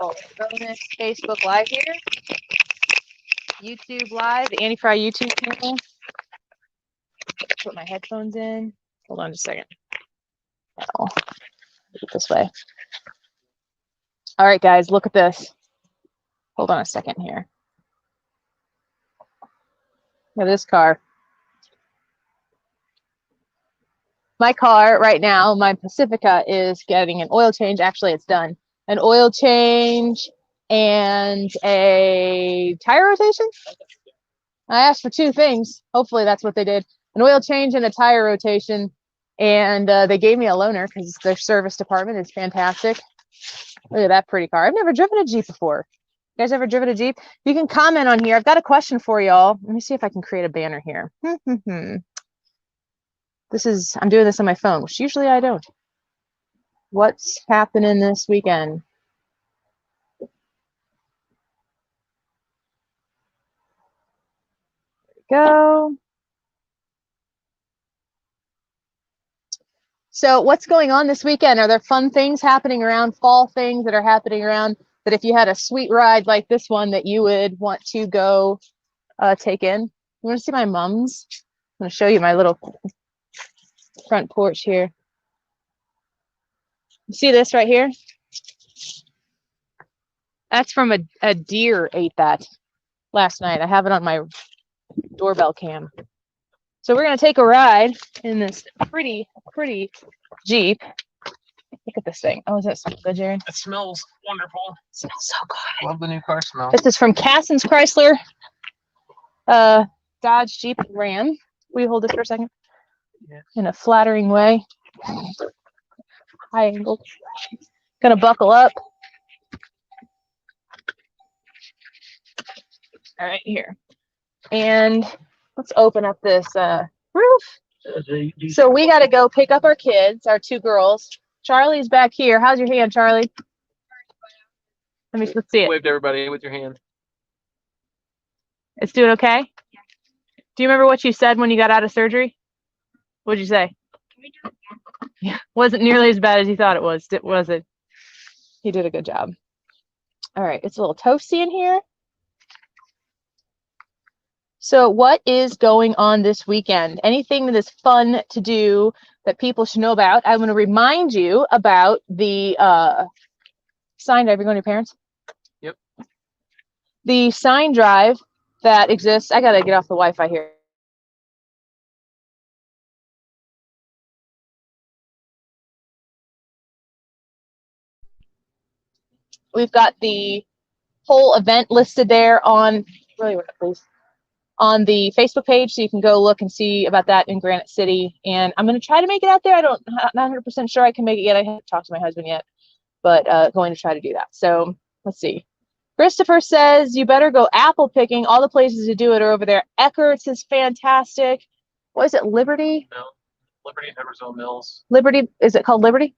Oh, bonus Facebook Live here. YouTube Live, the Annie Fry YouTube channel. Put my headphones in. Hold on just a second. Oh, do it this way. All right, guys, look at this. Hold on a second here. Look at this car. My car right now, my Pacifica, is getting an oil change. Actually, it's done. An oil change and a tire rotation. I asked for two things. Hopefully that's what they did. An oil change and a tire rotation. And they gave me a loaner because their service department is fantastic. Look at that pretty car. I've never driven a Jeep before. You guys ever driven a Jeep? You can comment on here. I've got a question for y'all. Let me see if I can create a banner here. I'm doing this on my phone, which usually I don't. What's happening this weekend? There we go. So what's going on this weekend? Are there fun things happening around, fall things that are happening around, that if you had a sweet ride like this one that you would want to go take in? You want to see my mom's? I'm going to show you my little front porch here. You see this right here? That's from a deer ate that last night. I have it on my doorbell cam. So we're going to take a ride in this pretty Jeep. Look at this thing. Oh, is that something good, Jared? It smells wonderful. It smells so good. Love the new car smell. This is from Cassens Chrysler, Dodge, Jeep, and Ram. Will you hold this for a second? Yeah. In a flattering way. High angle. Gonna buckle up. All right, here. And let's open up this roof. So we got to go pick up our kids, our two girls. Charlie's back here. How's your hand, Charlie? Let's see it. Wave to everybody with your hand. It's doing okay? Yeah. Do you remember what you said when you got out of surgery? What'd you say? Yeah, wasn't nearly as bad as you thought it was, was it? He did a good job. All right, it's a little toasty in here. So what is going on this weekend? Anything that is fun to do that people should know about? I want to remind you about the sign drive. You're going to your parents? Yep. The sign drive that exists. I got to get off the Wi-Fi here. We've got the whole event listed there on, please, on the Facebook page, so you can go look and see about that in Granite City. And I'm going to try to make it out there. I'm not 100% sure I can make it yet. I haven't talked to my husband yet, but going to try to do that. So let's see. Christopher says, you better go apple picking. All the places to do it are over there. Eckert's is fantastic. What is it, Liberty? No, Liberty and Edwardsville Mills. Liberty, is it called Liberty?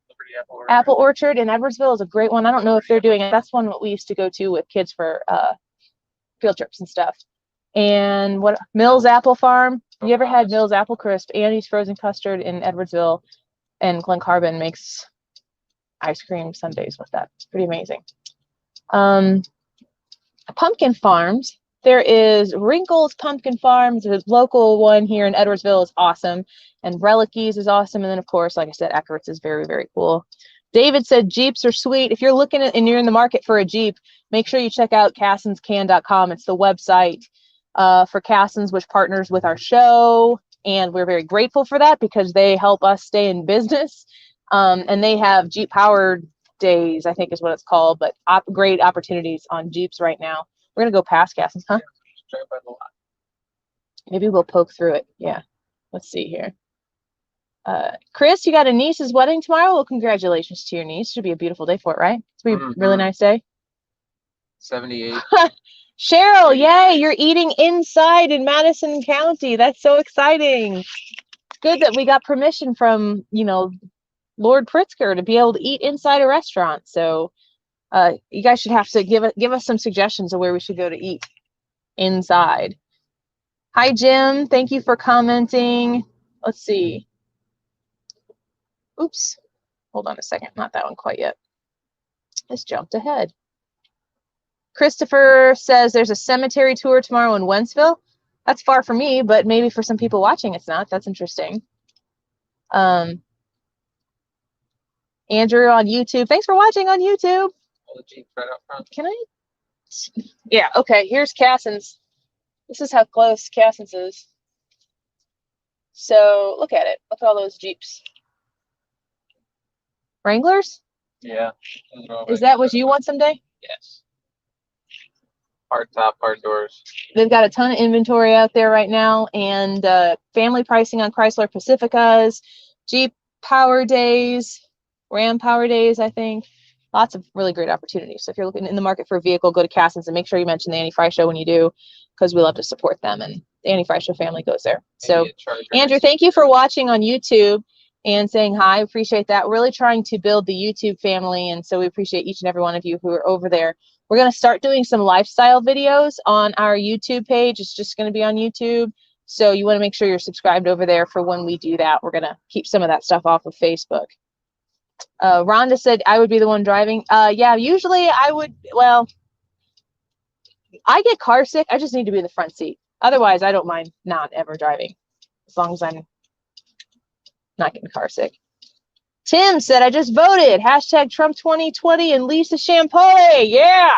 Liberty Apple Orchard. Apple Orchard in Edwardsville is a great one. I don't know if they're doing it. That's one that we used to go to with kids for field trips and stuff. And what, Mills Apple Farm? You ever had Mills Apple Crisp? Annie's Frozen Custard in Edwardsville, and Glen Carbon makes ice cream sundaes with that. It's pretty amazing. Pumpkin Farms. There is Wrinkles Pumpkin Farms. The local one here in Edwardsville is awesome. And Relicies is awesome. And then, of course, like I said, Eckert's is very, very cool. David said Jeeps are sweet. If you're looking at and you're in the market for a Jeep, make sure you check out cassenscan.com. It's the website for Cassens, which partners with our show. And we're very grateful for that because they help us stay in business. And they have Jeep Powered Days, I think is what it's called, but great opportunities on Jeeps right now. We're going to go past Cassens, huh? Maybe we'll poke through it. Yeah. Let's see here. Chris, you got a niece's wedding tomorrow? Well, congratulations to your niece. Should be a beautiful day for it, right? It's going to be a really nice day. 78. Cheryl, yay, you're eating inside in Madison County. That's so exciting. It's good that we got permission from, you know, Lord Pritzker to be able to eat inside a restaurant. So you guys should have to give us some suggestions of where we should go to eat inside. Hi, Jim. Thank you for commenting. Let's see. Oops. Hold on a second. Not that one quite yet. Just jumped ahead. Christopher says there's a cemetery tour tomorrow in Wentzville. That's far from me, but maybe for some people watching it's not. That's interesting. Andrew on YouTube. Thanks for watching on YouTube. All the Jeeps right up front. Can I? Yeah, okay. Here's Cassens. This is how close Cassens is. So look at it. Look at all those Jeeps. Wranglers? Yeah. Is that what you want someday? Yes. Hard top, hard doors. They've got a ton of inventory out there right now, and family pricing on Chrysler Pacificas, Jeep Power Days, Ram Power Days, I think. Lots of really great opportunities. So if you're looking in the market for a vehicle, go to Cassens and make sure you mention the Annie Fry Show when you do, because we love to support them, and the Annie Fry Show family goes there. So Andrew, thank you for watching on YouTube and saying hi. Appreciate that. We're really trying to build the YouTube family, and so we appreciate each and every one of you who are over there. We're going to start doing some lifestyle videos on our YouTube page. It's just going to be on YouTube. So you want to make sure you're subscribed over there for when we do that. We're going to keep some of that stuff off of Facebook. Rhonda said I would be the one driving. Yeah, usually I would. Well, I get car sick. I just need to be in the front seat. Otherwise, I don't mind not ever driving, as long as I'm not getting car sick. Tim said, I just voted. Hashtag Trump 2020 and Lisa Champollion. Yeah.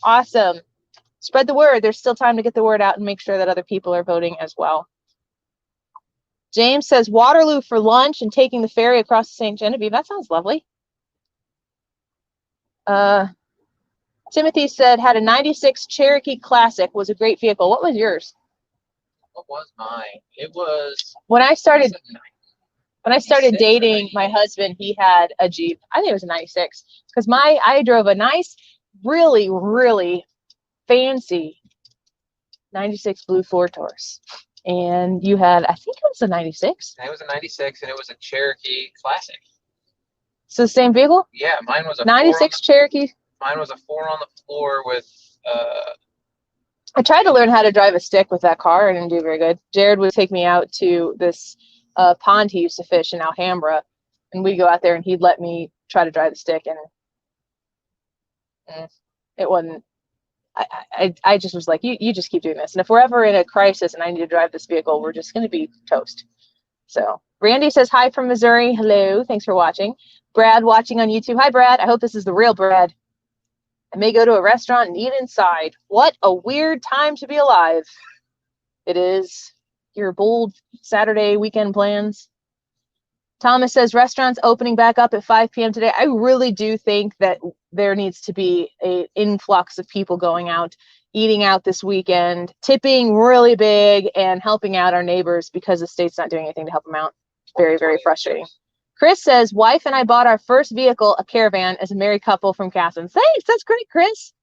Awesome. Spread the word. There's still time to get the word out and make sure that other people are voting as well. James says, Waterloo for lunch and taking the ferry across to St. Genevieve. That sounds lovely. Timothy said, had a 96 Cherokee Classic. Was a great vehicle. What was yours? What was mine? It was... When I started dating my husband, he had a Jeep. I think it was a 96 because I drove a nice, really, really fancy 96 blue Four Taurus. And you had, I think it was a 96. It was a 96 and it was a Cherokee Classic. So the same vehicle? Yeah, mine was a 96 Cherokee. Mine was a 4 on the floor with I tried to learn how to drive a stick with that car. I didn't do very good. Jared would take me out to this pond he used to fish in Alhambra, and we'd go out there and he'd let me try to drive the stick, and it wasn't. I just was like, you just keep doing this, and if we're ever in a crisis and I need to drive this vehicle, we're just going to be toast. So Randy says hi from Missouri. Hello, thanks for watching. Brad watching on YouTube. Hi Brad, I hope this is the real Brad. I may go to a restaurant and eat inside. What a weird time to be alive. It is. Your bold Saturday weekend plans. Thomas says restaurants opening back up at 5 p.m. today. I really do think that there needs to be an influx of people going out, eating out this weekend, tipping really big, and helping out our neighbors because the state's not doing anything to help them out. Very, very frustrating. Chris says, wife and I bought our first vehicle, a Caravan, as a married couple from Cassens. Thanks, that's great, Chris.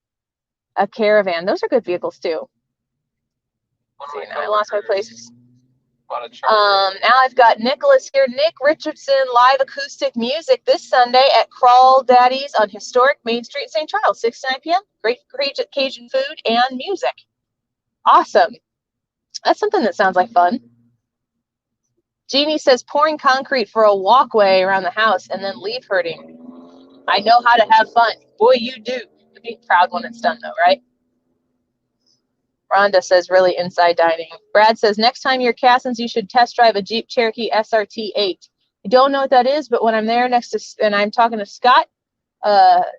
A Caravan. Those are good vehicles, too. See, now I lost my place. Now I've got Nicholas here. Nick Richardson, live acoustic music this Sunday at Crawl Daddy's on historic Main Street, St. Charles, 6 to 9 p.m. Great Cajun food and music. Awesome. That's something that sounds like fun. Jeannie says pouring concrete for a walkway around the house and then leaf herding. I know how to have fun. Boy, you do. You'll be proud when it's done, though, right? Rhonda says really inside dining. Brad says next time you're Cassens, you should test drive a Jeep Cherokee SRT 8. I don't know what that is, but when I'm there and I'm talking to Scott,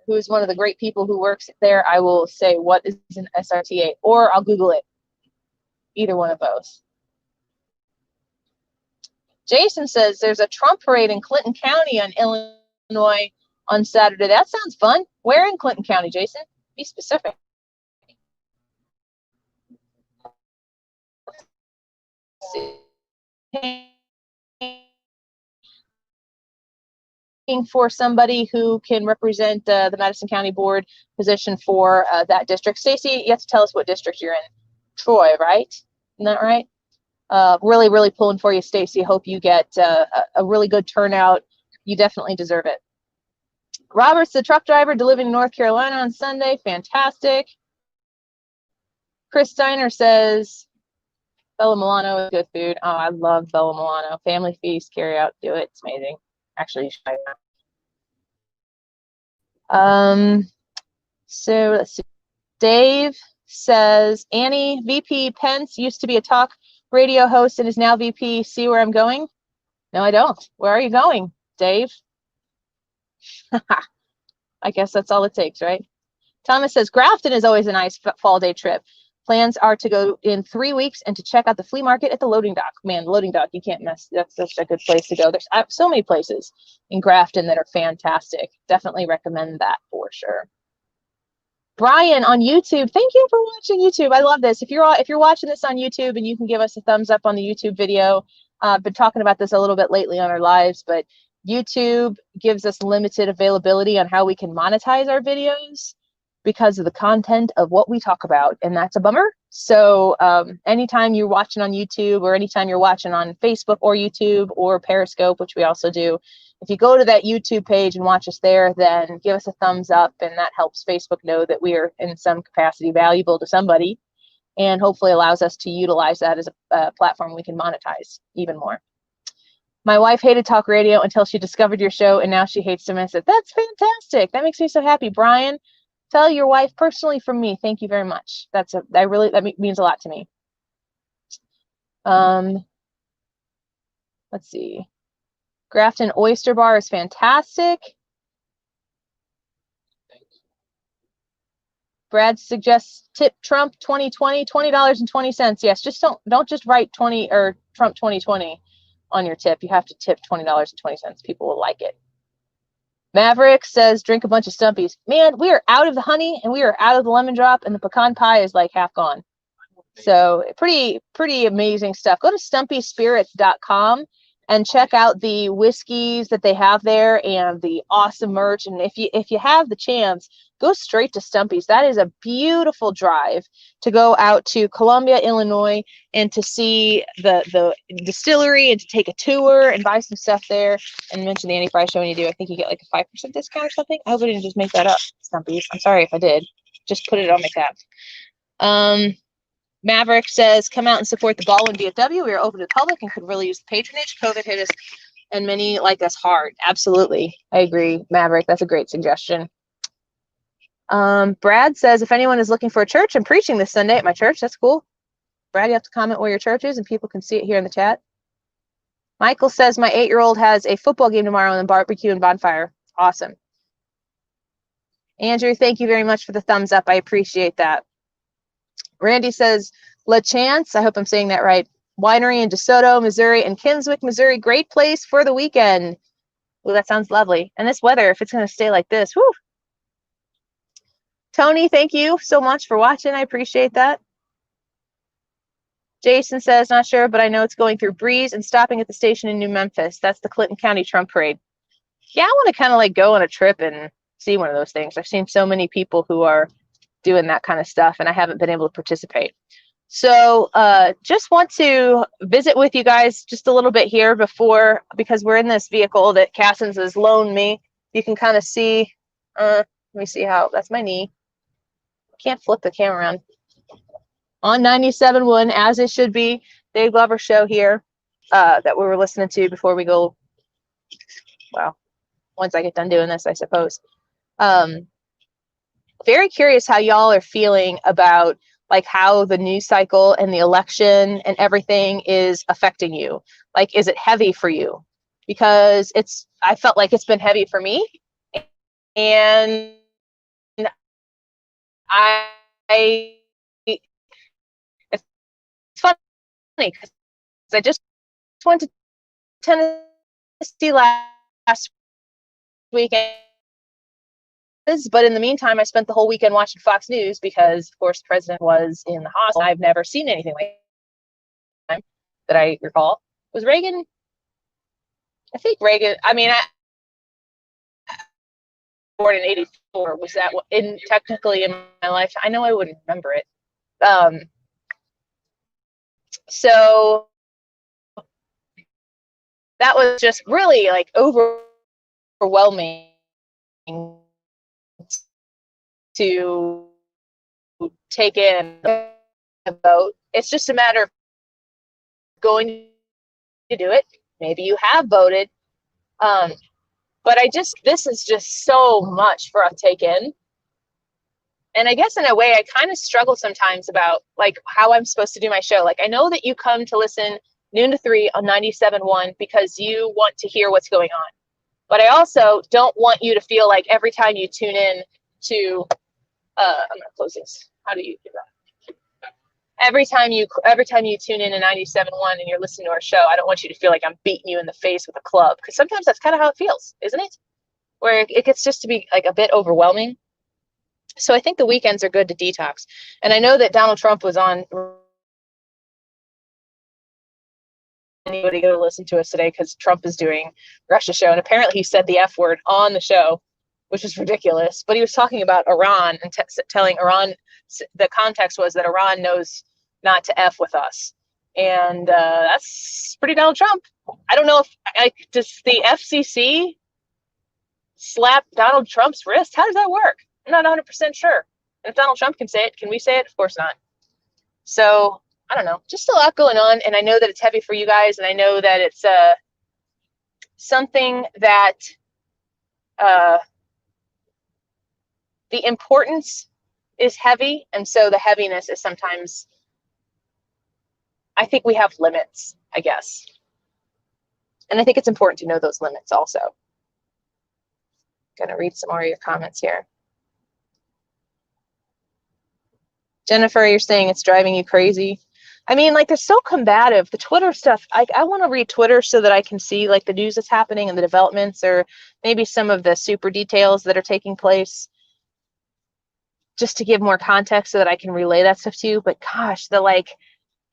who is one of the great people who works there, I will say, what is an SRT 8? Or I'll Google it. Either one of those. Jason says there's a Trump parade in Clinton County on Illinois on Saturday. That sounds fun. Where in Clinton County, Jason? Be specific. For somebody who can represent the Madison County Board position for that district. Stacy, you have to tell us what district you're in. Troy, right? Isn't that right? Really, really pulling for you, Stacy. Hope you get a really good turnout. You definitely deserve it. Robert's the truck driver delivering in North Carolina on Sunday. Fantastic. Chris Steiner says, Bella Milano is good food. Oh, I love Bella Milano. Family feast, carry out, do it. It's amazing. Actually, so let's see. Dave says, Annie, VP Pence used to be a talk radio host and is now VP. See where I'm going? No, I don't. Where are you going, Dave? I guess that's all it takes, right? Thomas says, Grafton is always a nice fall day trip. Plans are to go in 3 weeks and to check out the flea market at the loading dock. Man, loading dock, you can't miss. That's such a good place to go. There's so many places in Grafton that are fantastic. Definitely recommend that for sure. Brian on YouTube, thank you for watching YouTube. I love this. If you're watching this on YouTube and you can give us a thumbs up on the YouTube video, I've been talking about this a little bit lately on our lives, but YouTube gives us limited availability on how we can monetize our videos because of the content of what we talk about, and that's a bummer. So anytime you're watching on YouTube or anytime you're watching on Facebook or YouTube or Periscope, which we also do, if you go to that YouTube page and watch us there, then give us a thumbs up, and that helps Facebook know that we are in some capacity valuable to somebody, and hopefully allows us to utilize that as a platform we can monetize even more. My wife hated talk radio until she discovered your show, and now she hates to miss it. That's fantastic. That makes me so happy. Brian, tell your wife personally from me, thank you very much. That means a lot to me. Let's see. Grafton Oyster Bar is fantastic. Brad suggests tip Trump 2020, $20.20. Yes, just don't just write 20 or Trump 2020 on your tip. You have to tip $20.20. People will like it. Maverick says, drink a bunch of Stumpies. Man, we are out of the honey and we are out of the lemon drop, and the pecan pie is like half gone. So pretty amazing stuff. Go to stumpyspirits.com and check out the whiskeys that they have there and the awesome merch. And if you have the chance, go straight to Stumpy's. That is a beautiful drive to go out to Columbia, Illinois, and to see the distillery and to take a tour and buy some stuff there. And mention the Annie Fry show when you do. I think you get like a 5% discount or something. I hope I didn't just make that up, Stumpy's. I'm sorry if I did. Just put it on my tab. Maverick says, come out and support the ball in DFW. We are open to the public and could really use the patronage. COVID hit us and many like us hard. Absolutely. I agree, Maverick. That's a great suggestion. Brad says, if anyone is looking for a church, I'm preaching this Sunday at my church. That's cool. Brad, you have to comment where your church is and people can see it here in the chat. Michael says, my 8-year-old has a football game tomorrow and barbecue and bonfire. Awesome. Andrew, thank you very much for the thumbs up. I appreciate that. Randy says, La Chance, I hope I'm saying that right, winery in DeSoto, Missouri, and Kinswick, Missouri. Great place for the weekend. Well, that sounds lovely. And this weather, if it's going to stay like this, whoo. Tony, thank you so much for watching. I appreciate that. Jason says, not sure, but I know it's going through Breeze and stopping at the station in New Memphis. That's the Clinton County Trump Parade. Yeah, I want to kind of like go on a trip and see one of those things. I've seen so many people who are doing that kind of stuff, and I haven't been able to participate. So just want to visit with you guys just a little bit here before, because we're in this vehicle that Cassins has loaned me. You can kind of see, let me see how, that's my knee. Can't flip the camera around. On 97.1, as it should be, Dave Glover show here that we were listening to before we go, well, once I get done doing this, I suppose. Very curious how y'all are feeling about like how the news cycle and the election and everything is affecting you. Like, is it heavy for you? Because I felt like it's been heavy for me. And it's funny because I just went to Tennessee last weekend. But in the meantime, I spent the whole weekend watching Fox News because, of course, the president was in the hospital. I've never seen anything like that that I recall. Was Reagan? I think Reagan. I mean, I born in '84. Was that technically in my life? I know I wouldn't remember it. So that was just really like overwhelming to take in a vote. It's just a matter of going to do it. Maybe you have voted. But this is just so much for us to take in. And I guess in a way, I kind of struggle sometimes about like how I'm supposed to do my show. Like I know that you come to listen noon to 3 on 97.1 because you want to hear what's going on. But I also don't want you to feel like every time you tune in to, I'm going to close this. How do you do that? Every time you tune in to 97.1 and you're listening to our show, I don't want you to feel like I'm beating you in the face with a club, because sometimes that's kind of how it feels, isn't it? Where it gets just to be like a bit overwhelming. So I think the weekends are good to detox. And I know that Donald Trump was on. Anybody go listen to us today because Trump is doing Russia show, and apparently he said the F word on the show, which is ridiculous. But he was talking about Iran and telling Iran, the context was that Iran knows not to F with us, and that's pretty Donald Trump. I don't know if does the FCC slap Donald Trump's wrist? How does that work? I'm not 100% sure. And if Donald Trump can say it, can we say it? Of course not. So I don't know, just a lot going on. And I know that it's heavy for you guys. And I know that it's something that the importance is heavy. And so the heaviness is sometimes, I think we have limits, I guess. And I think it's important to know those limits also. Going to read some more of your comments here. Jennifer, you're saying it's driving you crazy. I mean, like, they're so combative. The Twitter stuff, I want to read Twitter so that I can see, like, the news that's happening and the developments, or maybe some of the super details that are taking place, just to give more context so that I can relay that stuff to you. But gosh,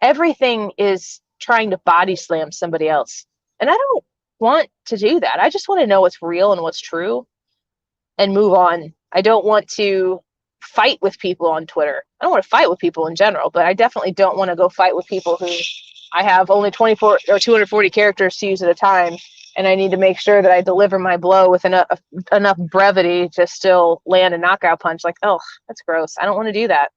everything is trying to body slam somebody else. And I don't want to do that. I just want to know what's real and what's true and move on. I don't want to fight with people on Twitter. I don't want to fight with people in general, but I definitely don't want to go fight with people who I have only 24 or 240 characters to use at a time, and I need to make sure that I deliver my blow with enough brevity to still land a knockout punch. Like, oh, that's gross. I don't want to do that.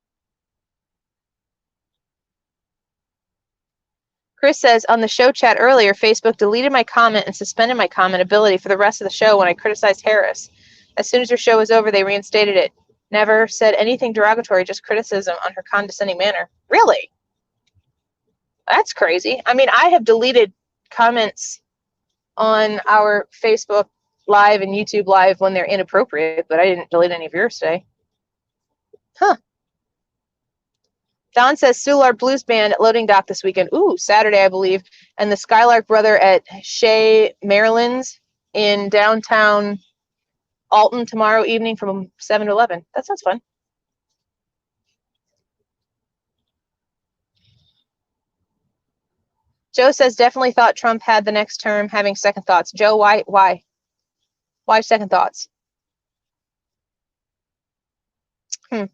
Chris says, on the show chat earlier, Facebook deleted my comment and suspended my comment ability for the rest of the show when I criticized Harris. As soon as your show was over, they reinstated it. Never said anything derogatory, just criticism on her condescending manner. Really? That's crazy. I mean, I have deleted comments on our Facebook Live and YouTube Live when they're inappropriate, but I didn't delete any of yours today. Huh. Don says Soulard Blues Band at Loading Dock this weekend. Ooh, Saturday, I believe. And the Skylark Brother at Shea Maryland's in downtown Alton tomorrow evening from 7 to 11. That sounds fun. Joe says, definitely thought Trump had the next term, having second thoughts. Joe, why? Why second thoughts? I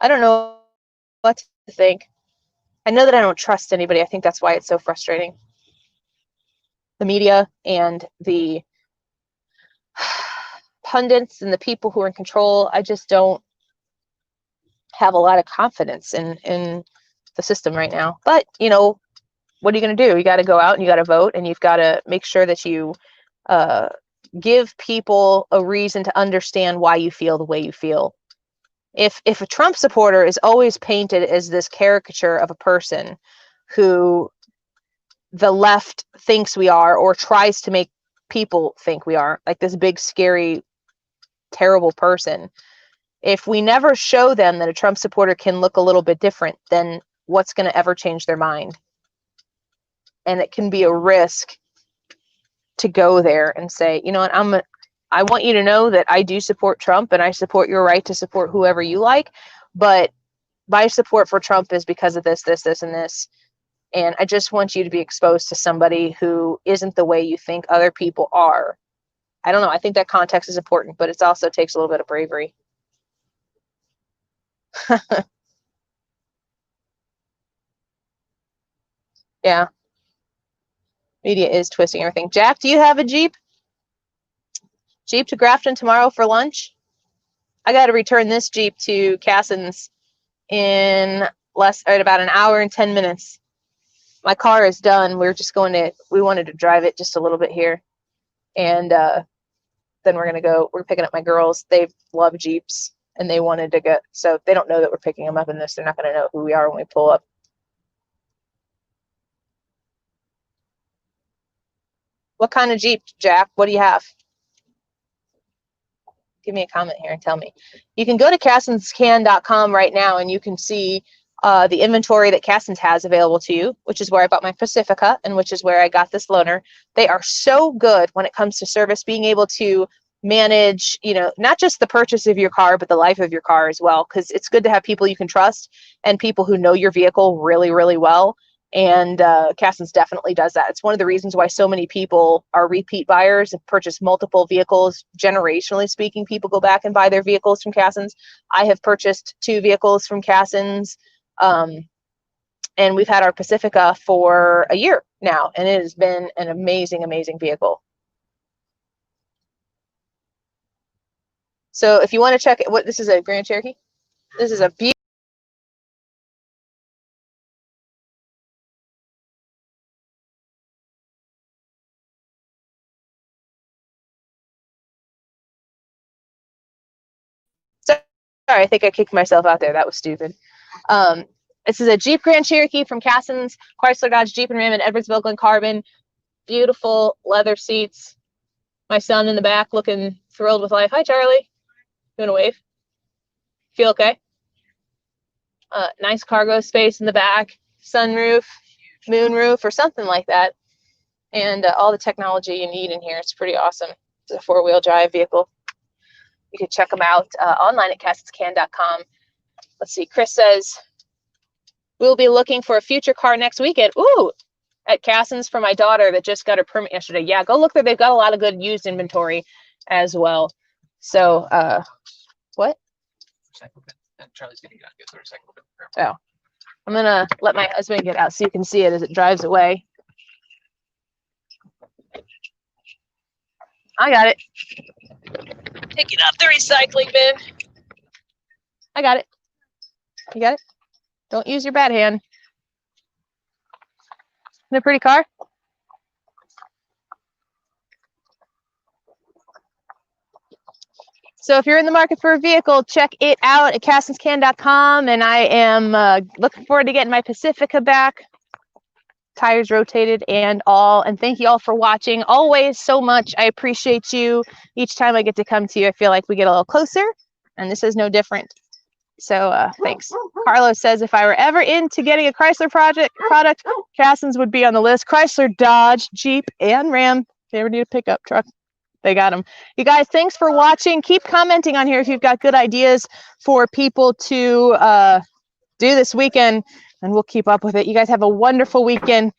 don't know what to think. I know that I don't trust anybody. I think that's why it's so frustrating. The media and the pundits and the people who are in control, I just don't have a lot of confidence in the system right now. But, you know, what are you going to do? You got to go out and you got to vote, and you've got to make sure that you give people a reason to understand why you feel the way you feel. If a Trump supporter is always painted as this caricature of a person who the left thinks we are, or tries to make people think we are, like this big, scary, terrible person, if we never show them that a Trump supporter can look a little bit different, then what's going to ever change their mind? And it can be a risk to go there and say, you know what, I want you to know that I do support Trump, and I support your right to support whoever you like, but my support for Trump is because of this, this, this, and this. And I just want you to be exposed to somebody who isn't the way you think other people are. I don't know. I think that context is important, but it also takes a little bit of bravery. Yeah. Media is twisting everything. Jack, do you have a Jeep? Jeep to Grafton tomorrow for lunch? I got to return this Jeep to Cassin's in about an hour and 10 minutes. My car is done. We wanted to drive it just a little bit here. And then we're picking up my girls. They love Jeeps and they wanted to get, so they don't know that we're picking them up in this. They're not going to know who we are when we pull up. What kind of Jeep, Jack? What do you have? Give me a comment here and tell me. You can go to cassinscan.com right now and you can see the inventory that Cassins has available to you, which is where I bought my Pacifica and which is where I got this loaner. They are so good when it comes to service, being able to manage, you know, not just the purchase of your car, but the life of your car as well, because it's good to have people you can trust and people who know your vehicle really, really well. And Cassins definitely does that. It's one of the reasons why so many people are repeat buyers and purchase multiple vehicles. Generationally speaking, people go back and buy their vehicles from Cassins. I have purchased 2 vehicles from Cassins, and we've had our Pacifica for a year now, and it has been an amazing, amazing vehicle. So if you want to check it, this is a Grand Cherokee. This is a beautiful. Sorry, I think I kicked myself out there. That was stupid. This is a Jeep Grand Cherokee from Cassins, Chrysler, Dodge, Jeep, and Ram in Edwardsville, Glen Carbon. Beautiful leather seats. My son in the back looking thrilled with life. Hi, Charlie. You want to wave? Feel okay? Nice cargo space in the back. Sunroof, moonroof, or something like that. And all the technology you need in here. It's pretty awesome. It's a 4-wheel drive vehicle. You can check them out online at cassinscan.com. Let's see. Chris says, we'll be looking for a future car next weekend. Ooh, at Cassins for my daughter that just got her permit yesterday. Yeah, go look there. They've got a lot of good used inventory as well. So, what? Recycle bin. And Charlie's gonna get the recycle bin. Oh, I'm gonna let my husband get out so you can see it as it drives away. I got it. Picking up the recycling bin. I got it. You got it? Don't use your bad hand. Isn't it a pretty car? So if you're in the market for a vehicle, check it out at cassinscan.com. And I am looking forward to getting my Pacifica back. Tires rotated and all. And thank you all for watching. Always so much. I appreciate you. Each time I get to come to you, I feel like we get a little closer. And this is no different. So thanks. Carlos says, if I were ever into getting a Chrysler product, Cassins would be on the list. Chrysler, Dodge, Jeep, and Ram. If you ever need a pickup truck, they got them. You guys, thanks for watching. Keep commenting on here if you've got good ideas for people to do this weekend, and we'll keep up with it. You guys have a wonderful weekend.